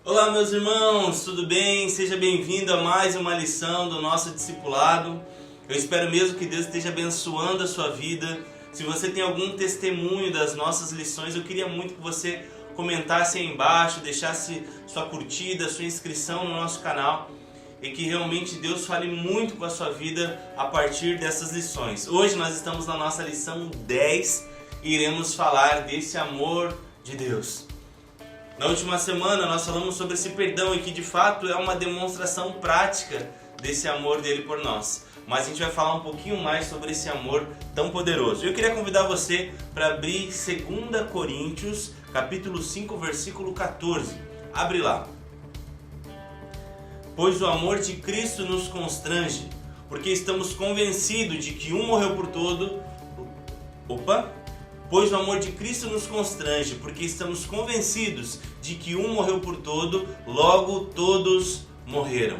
Olá meus irmãos, tudo bem? Seja bem-vindo a mais uma lição do nosso discipulado. Eu espero mesmo que Deus esteja abençoando a sua vida. Se você tem algum testemunho das nossas lições, eu queria muito que você comentasse aí embaixo, deixasse sua curtida, sua inscrição no nosso canal e que realmente Deus fale muito com a sua vida a partir dessas lições. Hoje nós estamos na nossa lição 10 e iremos falar desse amor de Deus. Na última semana nós falamos sobre esse perdão e que de fato é uma demonstração prática desse amor dele por nós. Mas a gente vai falar um pouquinho mais sobre esse amor tão poderoso. Eu queria convidar você para abrir 2 Coríntios, capítulo 5, versículo 14. Abre lá. Pois o amor de Cristo nos constrange, porque estamos convencidos de que um morreu por todo... Pois o amor de Cristo nos constrange, porque estamos convencidos de que um morreu por todo, logo todos morreram.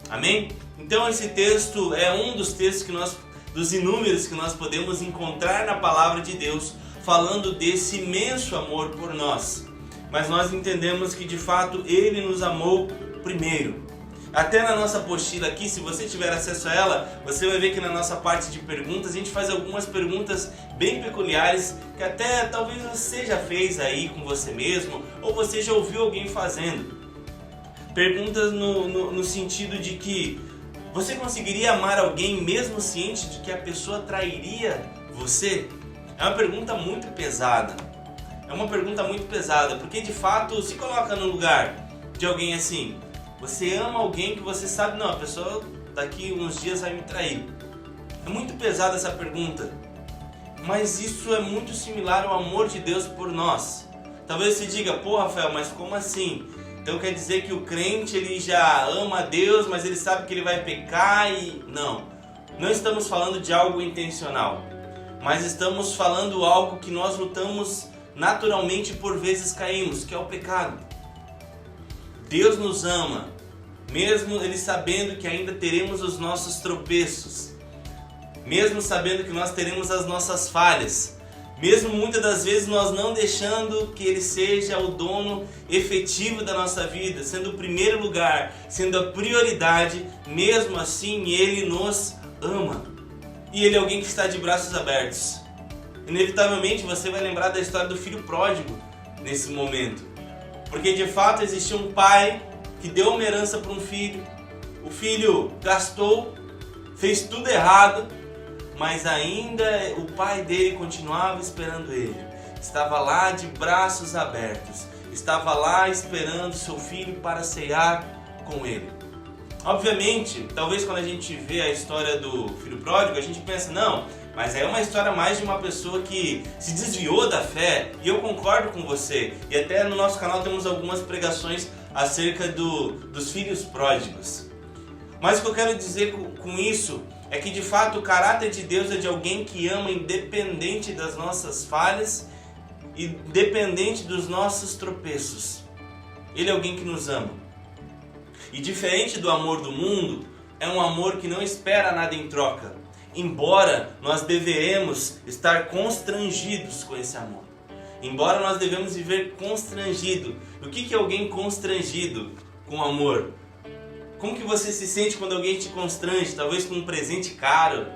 Amém? Então esse texto é um dos textos dos inúmeros que nós podemos encontrar na palavra de Deus, falando desse imenso amor por nós. Mas nós entendemos que de fato Ele nos amou primeiro. Até na nossa apostila aqui, se você tiver acesso a ela, você vai ver que na nossa parte de perguntas, a gente faz algumas perguntas bem peculiares que até talvez você já fez aí com você mesmo, ou você já ouviu alguém fazendo. Perguntas no sentido de que você conseguiria amar alguém mesmo ciente de que a pessoa trairia você? É uma pergunta muito pesada. Porque de fato se coloca no lugar de alguém assim. Você ama alguém que você sabe, não, a pessoa daqui uns dias vai me trair. É muito pesada essa pergunta, mas isso é muito similar ao amor de Deus por nós. Talvez você diga, pô Rafael, mas como assim? Então quer dizer que o crente ele já ama a Deus, mas ele sabe que ele vai pecar e... Não estamos falando de algo intencional, mas estamos falando algo que nós lutamos naturalmente e por vezes caímos, que é o pecado. Deus nos ama, mesmo Ele sabendo que ainda teremos os nossos tropeços, mesmo sabendo que nós teremos as nossas falhas, mesmo muitas das vezes nós não deixando que Ele seja o dono efetivo da nossa vida, sendo o primeiro lugar, sendo a prioridade, mesmo assim Ele nos ama. E Ele é alguém que está de braços abertos. Inevitavelmente você vai lembrar da história do filho pródigo nesse momento. Porque de fato existia um pai que deu uma herança para um filho. O filho gastou, fez tudo errado, mas ainda o pai dele continuava esperando ele. Estava lá de braços abertos. Estava lá esperando seu filho para ceiar com ele. Obviamente, talvez quando a gente vê a história do filho pródigo, a gente pensa, não, mas é uma história mais de uma pessoa que se desviou da fé, e eu concordo com você. E até no nosso canal temos algumas pregações acerca dos filhos pródigos. Mas o que eu quero dizer com isso é que de fato o caráter de Deus é de alguém que ama independente das nossas falhas e independente dos nossos tropeços. Ele é alguém que nos ama. E diferente do amor do mundo, é um amor que não espera nada em troca. Embora nós devemos estar constrangidos com esse amor. Embora nós devemos viver constrangido. O que é alguém constrangido com amor? Como que você se sente quando alguém te constrange? Talvez com um presente caro.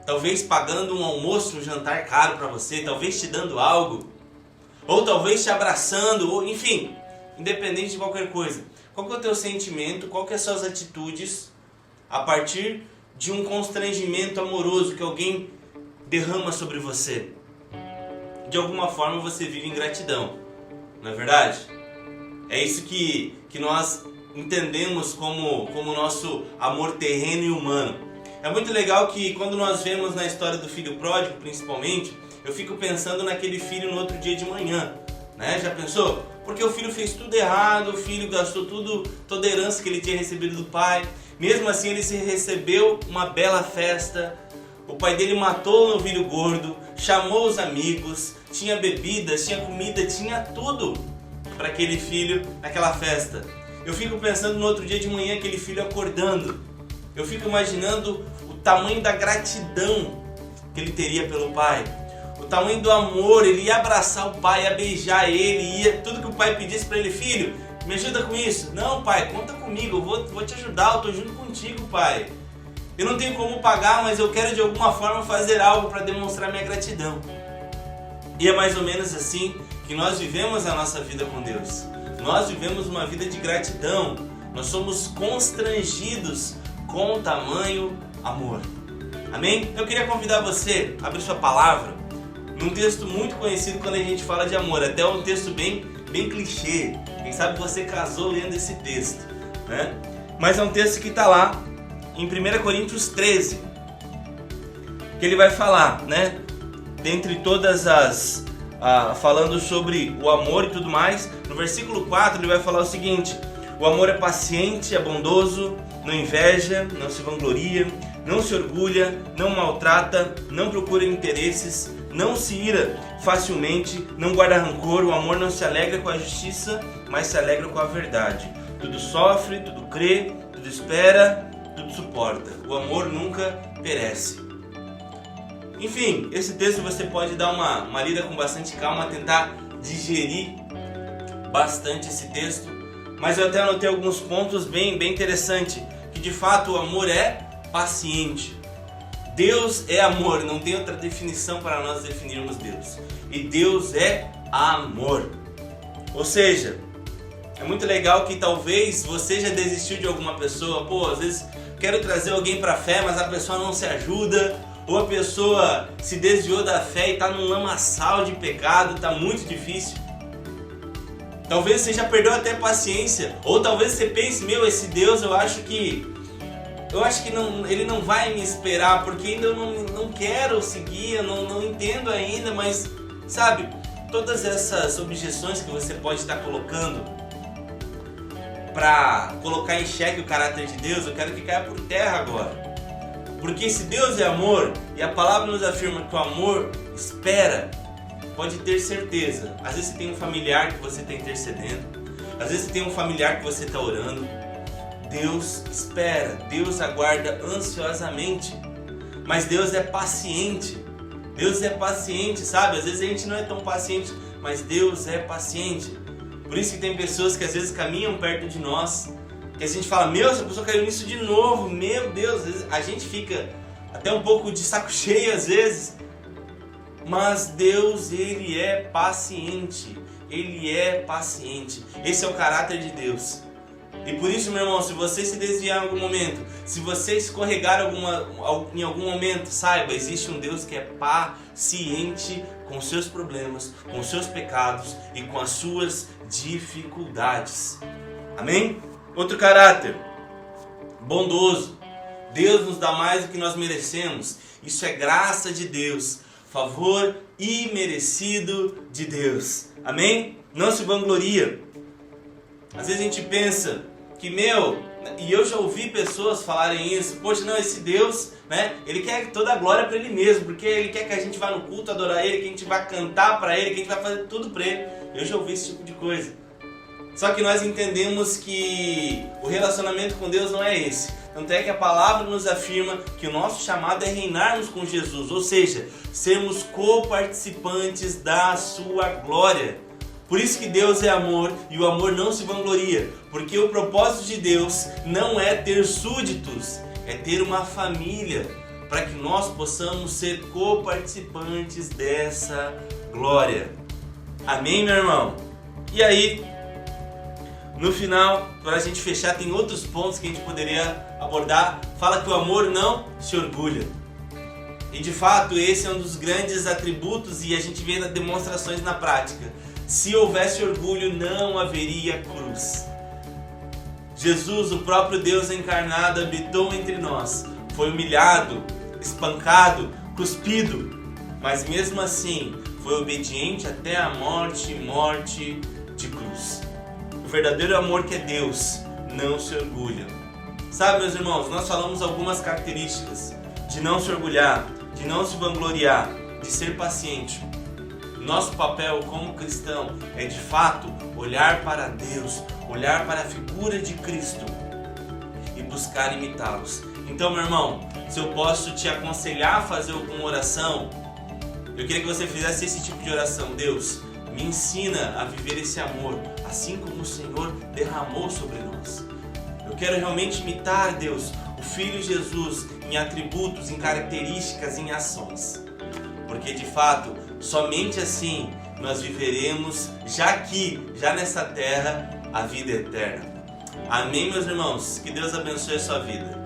Talvez pagando um almoço, um jantar caro para você. Talvez te dando algo. Ou talvez te abraçando. Ou, enfim, independente de qualquer coisa. Qual que é o teu sentimento? Qual que são as suas atitudes a partir de um constrangimento amoroso que alguém derrama sobre você? De alguma forma você vive ingratidão, não é verdade? É isso que nós entendemos como nosso amor terreno e humano. É muito legal que quando nós vemos na história do filho pródigo, principalmente, eu fico pensando naquele filho no outro dia de manhã, né? Já pensou? Porque o filho fez tudo errado, o filho gastou toda a herança que ele tinha recebido do pai. Mesmo assim ele recebeu uma bela festa. O pai dele matou o novilho gordo, chamou os amigos, tinha bebidas, tinha comida, tinha tudo para aquele filho naquela festa. Eu fico pensando no outro dia de manhã aquele filho acordando. Eu fico imaginando o tamanho da gratidão que ele teria pelo pai. O tamanho do amor, ele ia abraçar o pai, ia beijar ele, tudo que o pai pedisse para ele, filho, Me ajuda com isso? Não, pai, conta comigo, eu vou te ajudar, eu estou junto contigo, pai. Eu não tenho como pagar, mas eu quero de alguma forma fazer algo para demonstrar minha gratidão. E é mais ou menos assim que nós vivemos a nossa vida com Deus. Nós vivemos uma vida de gratidão. Nós somos constrangidos com o tamanho amor. Amém? Eu queria convidar você a abrir sua palavra num texto muito conhecido quando a gente fala de amor. Até um texto bem clichê. Quem sabe você casou lendo esse texto, né? Mas é um texto que está lá em 1 Coríntios 13, que ele vai falar, né? Dentre todas as... falando sobre o amor e tudo mais, no versículo 4 ele vai falar o seguinte: o amor é paciente, é bondoso, não inveja, não se vangloria, não se orgulha, não maltrata, não procura interesses, não se ira facilmente, não guarda rancor. O amor não se alegra com a justiça, mas se alegra com a verdade. Tudo sofre, tudo crê, tudo espera, tudo suporta. O amor nunca perece. Enfim, esse texto você pode dar uma lida com bastante calma, tentar digerir bastante esse texto. Mas eu até anotei alguns pontos bem interessantes, que de fato o amor é paciente. Deus é amor, não tem outra definição para nós definirmos Deus. E Deus é amor. Ou seja, é muito legal que talvez você já desistiu de alguma pessoa. Pô, às vezes quero trazer alguém para a fé, mas a pessoa não se ajuda. Ou a pessoa se desviou da fé e está num lamaçal de pecado, está muito difícil. Talvez você já perdeu até paciência. Ou talvez você pense, esse Deus eu acho que não, ele não vai me esperar, porque ainda eu não quero seguir, eu não entendo ainda, mas sabe, todas essas objeções que você pode estar colocando para colocar em xeque o caráter de Deus, eu quero que caia por terra agora. Porque se Deus é amor, e a palavra nos afirma que o amor espera, pode ter certeza. Às vezes você tem um familiar que você está intercedendo, às vezes você tem um familiar que você está orando. Deus espera, Deus aguarda ansiosamente, mas Deus é paciente. Deus é paciente, sabe? Às vezes a gente não é tão paciente, mas Deus é paciente. Por isso que tem pessoas que às vezes caminham perto de nós, que a gente fala, essa pessoa caiu nisso de novo, meu Deus, às vezes a gente fica até um pouco de saco cheio às vezes, mas Deus, Ele é paciente, Ele é paciente, esse é o caráter de Deus. E por isso, meu irmão, se você se desviar em algum momento, se você escorregar em algum momento, saiba, existe um Deus que é paciente com os seus problemas, com os seus pecados e com as suas dificuldades. Amém? Outro caráter, bondoso. Deus nos dá mais do que nós merecemos. Isso é graça de Deus, favor imerecido de Deus. Amém? Não se vangloria. Às vezes a gente pensa que, e eu já ouvi pessoas falarem isso, poxa, não, esse Deus, né, Ele quer toda a glória para Ele mesmo, porque Ele quer que a gente vá no culto adorar Ele, que a gente vá cantar para Ele, que a gente vai fazer tudo para Ele. Eu já ouvi esse tipo de coisa. Só que nós entendemos que o relacionamento com Deus não é esse. Tanto é que a palavra nos afirma que o nosso chamado é reinarmos com Jesus, ou seja, sermos co-participantes da sua glória. Por isso que Deus é amor e o amor não se vangloria, porque o propósito de Deus não é ter súditos, é ter uma família, para que nós possamos ser co-participantes dessa glória. Amém, meu irmão? E aí, no final, para a gente fechar, tem outros pontos que a gente poderia abordar. Fala que o amor não se orgulha. E de fato, esse é um dos grandes atributos e a gente vê nas demonstrações na prática. Se houvesse orgulho, não haveria cruz. Jesus, o próprio Deus encarnado, habitou entre nós. Foi humilhado, espancado, cuspido. Mas mesmo assim, foi obediente até a morte de cruz. O verdadeiro amor que é Deus não se orgulha. Sabe, meus irmãos, nós falamos algumas características de não se orgulhar, de não se vangloriar, de ser paciente. Nosso papel como cristão é de fato olhar para Deus, olhar para a figura de Cristo e buscar imitá-los. Então, meu irmão, se eu posso te aconselhar a fazer alguma oração, eu queria que você fizesse esse tipo de oração. Deus, Me ensina a viver esse amor, assim como o Senhor derramou sobre nós. Eu quero realmente imitar, Deus, o Filho Jesus em atributos, em características, em ações. Porque de fato, somente assim nós viveremos, já aqui, já nessa terra, a vida eterna. Amém, meus irmãos? Que Deus abençoe a sua vida.